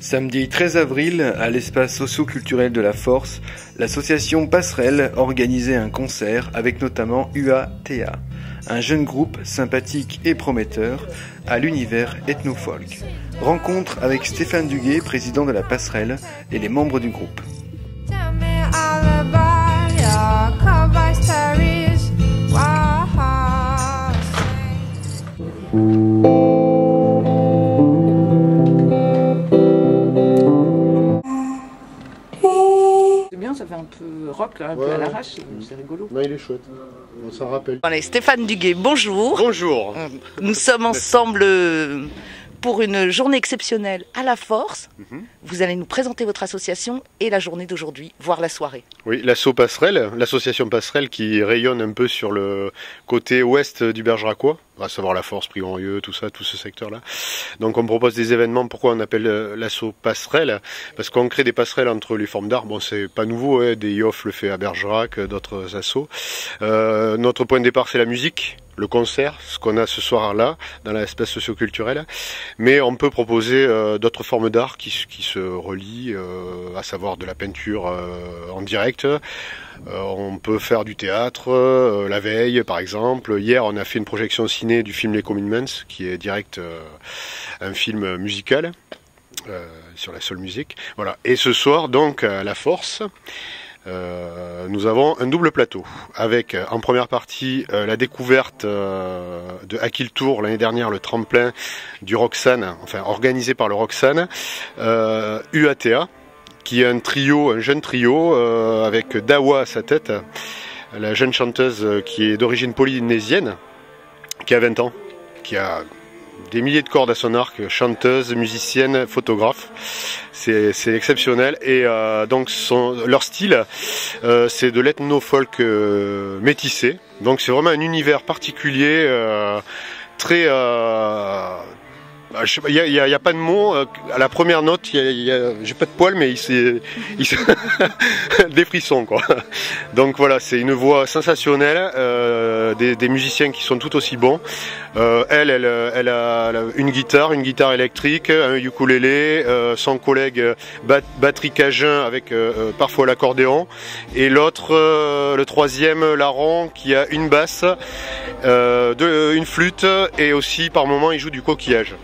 Samedi 13 avril, à l'espace socio-culturel de la Force, l'association Passerelle organisait un concert avec notamment UATA, un jeune groupe sympathique et prometteur à l'univers ethno-folk. Rencontre avec Stéphane Duguet, président de la Passerelle, et les membres du groupe. C'est bien, ça fait un peu rock là, un peu à l'arrache, c'est rigolo. Non, il est chouette, on s'en rappelle. Allez, Stéphane Duguet, bonjour. Bonjour. Nous sommes ensemble pour une journée exceptionnelle à la Force. Vous allez nous présenter votre association et la journée d'aujourd'hui, voire la soirée. Oui, l'asso Passerelle, l'association Passerelle qui rayonne un peu sur le côté ouest du Bergeracois, à savoir la Force, Prigonrieux, tout ça, tout ce secteur-là. Donc on propose des événements. Pourquoi on appelle l'asso Passerelle? Parce qu'on crée des passerelles entre les formes d'art. Bon, c'est pas nouveau, hein, des IOF le fait à Bergerac, d'autres assos. Notre point de départ, c'est la musique, le concert, ce qu'on a ce soir-là dans l'espace socio-culturel. Mais on peut proposer d'autres formes d'art qui se relient, à savoir de la peinture en direct. On peut faire du théâtre, la veille par exemple. Hier on a fait une projection ciné du film Les Commitments, qui est direct un film musical sur la seule musique. Voilà. Et ce soir donc à la Force, nous avons un double plateau avec en première partie la découverte de Akil Tour l'année dernière, le tremplin du Roxane, enfin organisé par le Roxane, UATA, qui est un jeune trio avec Dawa à sa tête, la jeune chanteuse qui est d'origine polynésienne, qui a 20 ans, qui a des milliers de cordes à son arc, chanteuse, musicienne, photographe. C'est exceptionnel. Et donc leur style, c'est de l'ethno-folk métissé. Donc c'est vraiment un univers particulier, très... il n'y a pas de mots. À la première note, j'ai pas de poils, mais il des frissons, quoi. Donc voilà, c'est une voix sensationnelle, des musiciens qui sont tout aussi bons. Elle a une guitare électrique, un ukulélé, son collègue batterie cajun avec parfois l'accordéon, et l'autre, le troisième larron, qui a une basse, une flûte, et aussi par moment il joue du coquillage.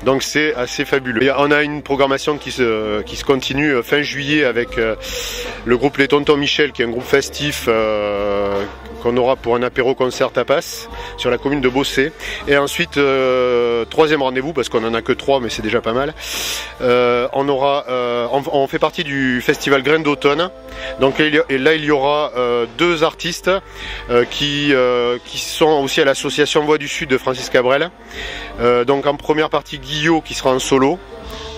Donc c'est assez fabuleux. Et on a une programmation qui se continue fin juillet avec le groupe Les Tontons Michel, qui est un groupe festif qu'on aura pour un apéro concert tapas sur la commune de Bossé. Et ensuite, troisième rendez-vous, parce qu'on en a que 3, mais c'est déjà pas mal. On fait partie du festival Grain d'automne. Donc là, il y aura 2 artistes qui sont aussi à l'association Voix du Sud de Francis Cabrel. Donc en première partie, Guillot qui sera en solo,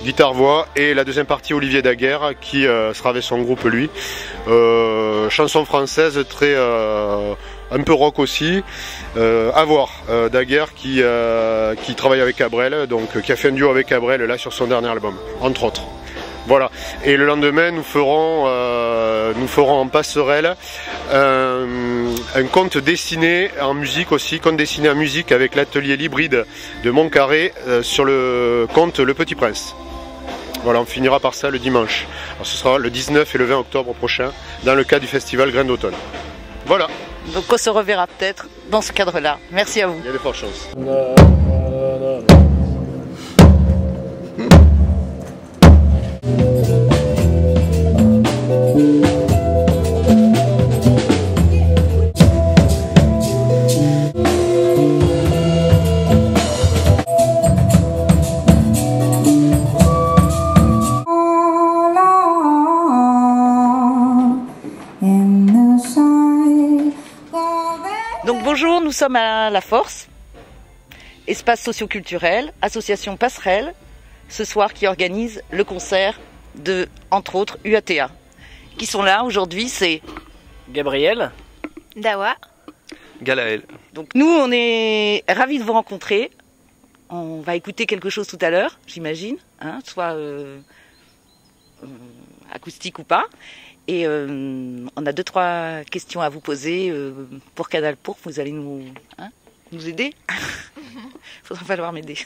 guitare-voix, et la deuxième partie, Olivier Daguerre qui sera avec son groupe lui. Chanson française très un peu rock aussi, à voir. Daguerre qui travaille avec Cabrel, donc qui a fait un duo avec Cabrel là sur son dernier album, entre autres. Voilà. Et le lendemain, nous ferons en passerelle un conte dessiné en musique aussi, conte dessiné en musique avec l'atelier Libride de Montcarré sur le conte Le Petit Prince. Voilà, on finira par ça le dimanche. Alors, ce sera le 19 et le 20 octobre prochain dans le cadre du festival Grain d'automne. Voilà. Donc on se reverra peut-être dans ce cadre-là. Merci à vous. Il y a de fortes chances. Donc bonjour, nous sommes à la Force, espace socio-culturel, association Passerelle, ce soir qui organise le concert de, entre autres, UATA. Qui sont là aujourd'hui, c'est Gabriel, Dawa, Galaël. Donc nous, on est ravis de vous rencontrer. On va écouter quelque chose tout à l'heure, j'imagine, hein, soit acoustique ou pas. Et on a 2-3 questions à vous poser pour Canal Pourpre. Vous allez nous aider. Il faudra falloir m'aider.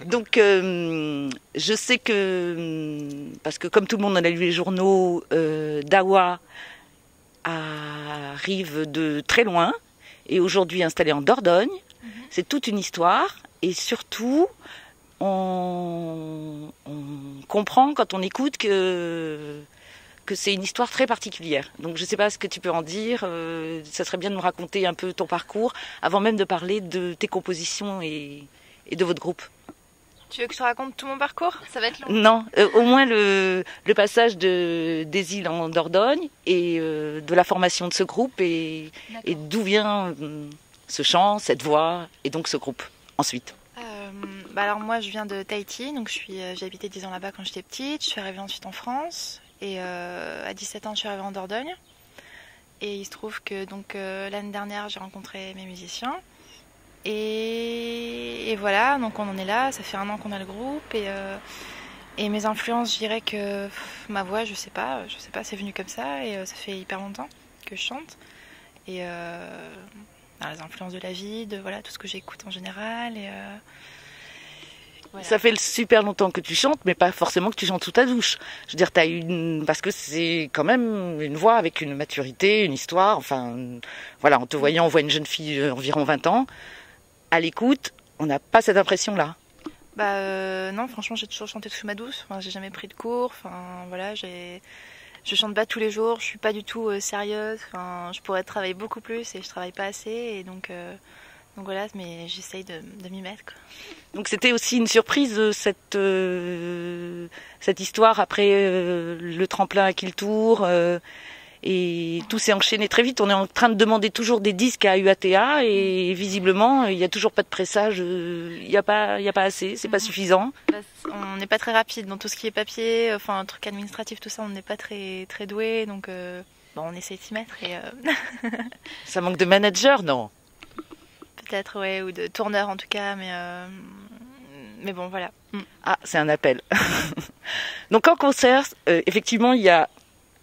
Donc, je sais que, parce que comme tout le monde en a lu les journaux, Dawa arrive de très loin et aujourd'hui installé en Dordogne. C'est toute une histoire et surtout, on comprend quand on écoute que c'est une histoire très particulière. Donc je ne sais pas ce que tu peux en dire. Ça serait bien de me raconter un peu ton parcours avant même de parler de tes compositions et de votre groupe. Tu veux que je te raconte tout mon parcours? Ça va être long. Non, au moins le passage des îles en Dordogne et de la formation de ce groupe et d'où vient ce chant, cette voix et donc ce groupe ensuite. Alors moi je viens de Tahiti, donc j'ai habité 10 ans là-bas quand j'étais petite. Je suis arrivée ensuite en France et à 17 ans je suis arrivée en Dordogne. Et il se trouve que donc l'année dernière j'ai rencontré mes musiciens. Et voilà, donc on en est là, ça fait 1 an qu'on a le groupe et mes influences, je dirais que ma voix, je sais pas, c'est venu comme ça et ça fait hyper longtemps que je chante. Et les influences de la vie, de voilà, tout ce que j'écoute en général. Voilà. Ça fait super longtemps que tu chantes, mais pas forcément que tu chantes sous ta douche. Je veux dire, parce que c'est quand même une voix avec une maturité, une histoire. Enfin, voilà, en te voyant, on voit une jeune fille environ 20 ans. À l'écoute, on n'a pas cette impression-là. Non, franchement, j'ai toujours chanté sous ma douce. Enfin, j'ai jamais pris de cours. Enfin, voilà, je chante pas tous les jours. Je suis pas du tout sérieuse. Enfin, je pourrais travailler beaucoup plus et je travaille pas assez. Et donc voilà, mais j'essaye de m'y mettre, quoi. Donc c'était aussi une surprise cette histoire après le tremplin à Kiltour. Et tout s'est enchaîné très vite. On est en train de demander toujours des disques à UATA et visiblement il n'y a toujours pas de pressage. Il n'y a pas assez, c'est pas suffisant. On n'est pas très rapide dans tout ce qui est papier, enfin un truc administratif, tout ça. On n'est pas très très doué, donc on essaie de s'y mettre. Et Ça manque de manager, non? Peut-être, ouais, ou de tourneur en tout cas, mais bon, voilà. Ah, c'est un appel. Donc en concert, effectivement, il y a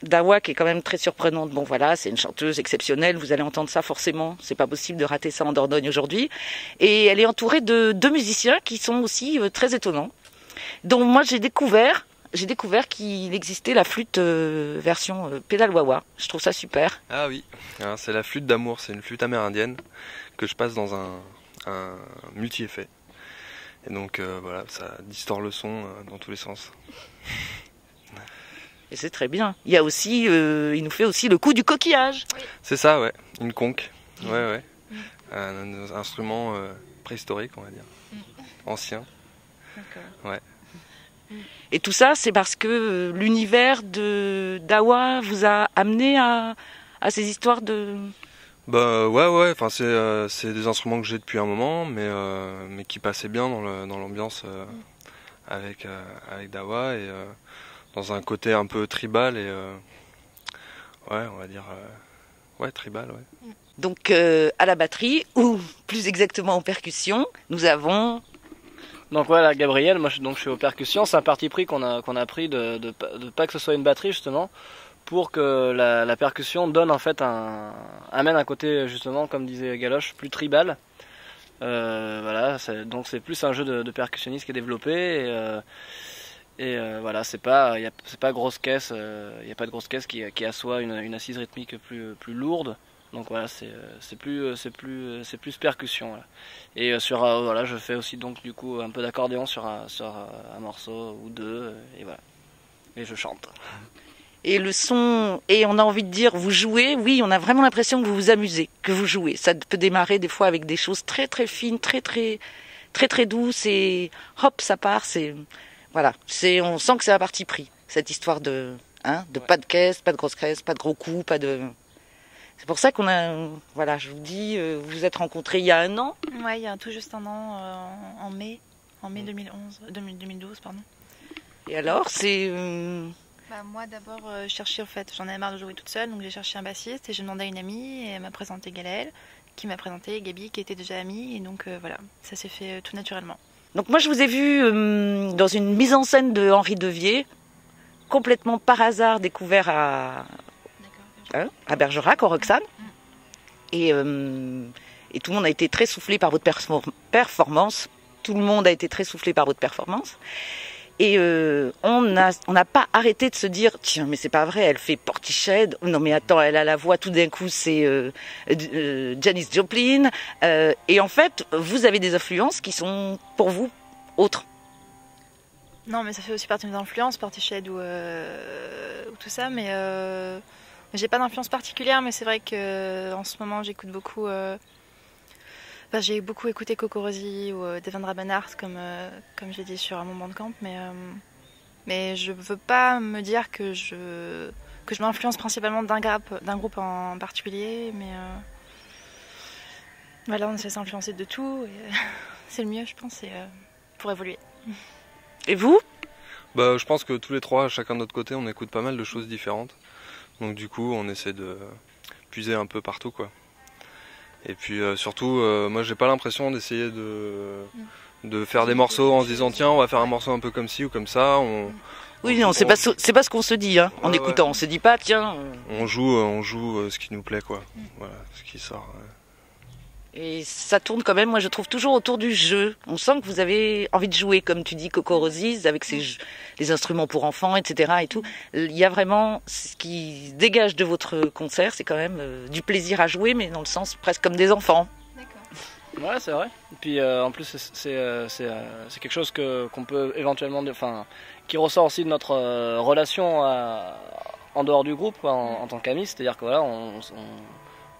Dawa qui est quand même très surprenante. Bon voilà, c'est une chanteuse exceptionnelle, vous allez entendre ça forcément, c'est pas possible de rater ça en Dordogne aujourd'hui. Et elle est entourée de 2 musiciens qui sont aussi très étonnants. Donc moi j'ai découvert qu'il existait la flûte version pédale wah-wah. Je trouve ça super. Ah oui, c'est la flûte d'amour, c'est une flûte amérindienne que je passe dans un multi-effet. Et donc voilà, ça distord le son dans tous les sens. Et c'est très bien. Il y a aussi, il nous fait aussi le coup du coquillage. Oui. C'est ça, ouais, une conque. Ouais. Un instrument préhistorique, on va dire. Ancien. D'accord. Ouais. Et tout ça, c'est parce que l'univers de Dawa vous a amené à ces histoires de... Ouais, enfin c'est des instruments que j'ai depuis un moment, mais qui passaient bien dans l'ambiance avec Dawa et dans un côté un peu tribal et on va dire tribal, ouais. Donc à la batterie ou plus exactement en percussion, nous avons... Donc voilà, Gabriel, moi je suis aux percussions. C'est un parti pris qu'on a pris de pas que ce soit une batterie justement, pour que la percussion donne en fait amène un côté justement, comme disait Galoche, plus tribal. Voilà, donc c'est plus un jeu de percussionniste qui est développé et voilà, c'est pas grosse caisse, il y a pas de grosse caisse qui assoit une assise rythmique plus lourde. Donc voilà, c'est plus percussion. Voilà. Et voilà, je fais aussi donc du coup un peu d'accordéon sur un morceau ou deux et voilà. Et je chante. Et le son, et on a envie de dire, vous jouez, oui, on a vraiment l'impression que vous vous amusez, que vous jouez. Ça peut démarrer des fois avec des choses très très fines, très très très très douces et hop, ça part. Voilà, on sent que c'est un parti pris, cette histoire de pas de caisse, pas de grosse caisse, pas de gros coups, pas de... C'est pour ça qu'on a, voilà, je vous dis, vous vous êtes rencontrés il y a 1 an. Ouais, il y a tout juste 1 an, en mai 2012, pardon. Et alors, c'est... Moi d'abord, je cherchais en fait, j'en avais marre de jouer toute seule, donc j'ai cherché un bassiste et j'ai demandé à une amie et elle m'a présenté Galaël, qui m'a présenté Gabi, qui était déjà amie, et donc voilà, ça s'est fait tout naturellement. Donc moi je vous ai vu dans une mise en scène de Henri Devier, complètement par hasard découvert à Bergerac, au Roxane. Et tout le monde a été très soufflé par votre performance. tout le monde a été très soufflé par votre performance. Et on n'a pas arrêté de se dire, tiens, mais c'est pas vrai, elle fait Portiched, non mais attends, elle a la voix, tout d'un coup c'est Janis Joplin. Et en fait, vous avez des influences qui sont pour vous autres. Non, mais ça fait aussi partie de mes influences, Portiched ou tout ça, mais j'ai pas d'influence particulière, mais c'est vrai que en ce moment j'écoute beaucoup. J'ai beaucoup écouté Coco Rosie ou Devendra Banhart, comme je l'ai dit sur mon bandcamp, mais je veux pas me dire que je m'influence principalement d'un groupe en particulier, mais voilà, on essaie de s'influencer de tout, et c'est le mieux, je pense, pour évoluer. Et vous ? Bah, je pense que tous les trois, chacun de notre côté, on écoute pas mal de choses différentes. Donc du coup, on essaie de puiser un peu partout, quoi. Et puis surtout, moi j'ai pas l'impression d'essayer de faire des morceaux en se disant tiens, on va faire un morceau un peu comme ci ou comme ça. Oui, non, c'est pas ce qu'on se dit, hein, en écoutant. Ouais. On se dit pas tiens. On joue ce qui nous plaît, quoi. Voilà, ce qui sort. Ouais. Et ça tourne quand même, moi je trouve toujours autour du jeu. On sent que vous avez envie de jouer, comme tu dis, Coco Rosie, avec les instruments pour enfants, etc. et tout. Il y a vraiment ce qui dégage de votre concert, c'est quand même du plaisir à jouer, mais dans le sens presque comme des enfants. D'accord. Ouais, c'est vrai. Et puis en plus, c'est quelque chose qu'on peut éventuellement, qui ressort aussi de notre relation en dehors du groupe, quoi, en tant qu'amis. C'est-à-dire que voilà,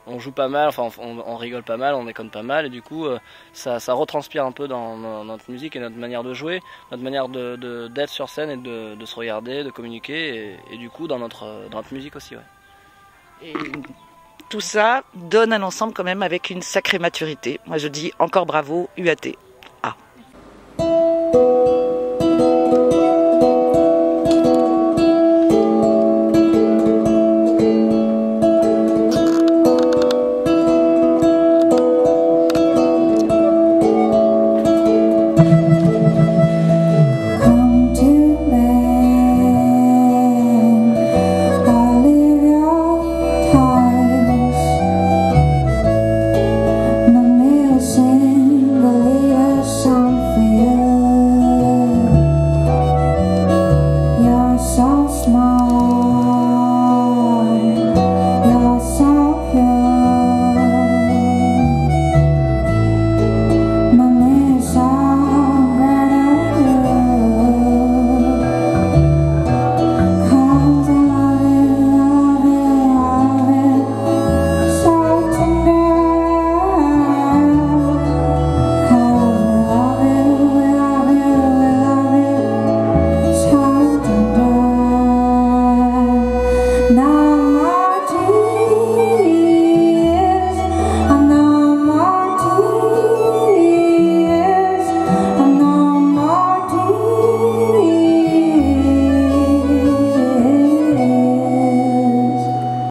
on joue pas mal, on rigole pas mal, on déconne pas mal, et du coup ça retranspire un peu dans notre musique et notre manière de jouer, notre manière d'être sur scène et de se regarder, de communiquer, et du coup dans notre musique aussi. Ouais. Et tout ça donne un ensemble quand même avec une sacrée maturité. Moi je dis encore bravo UAT.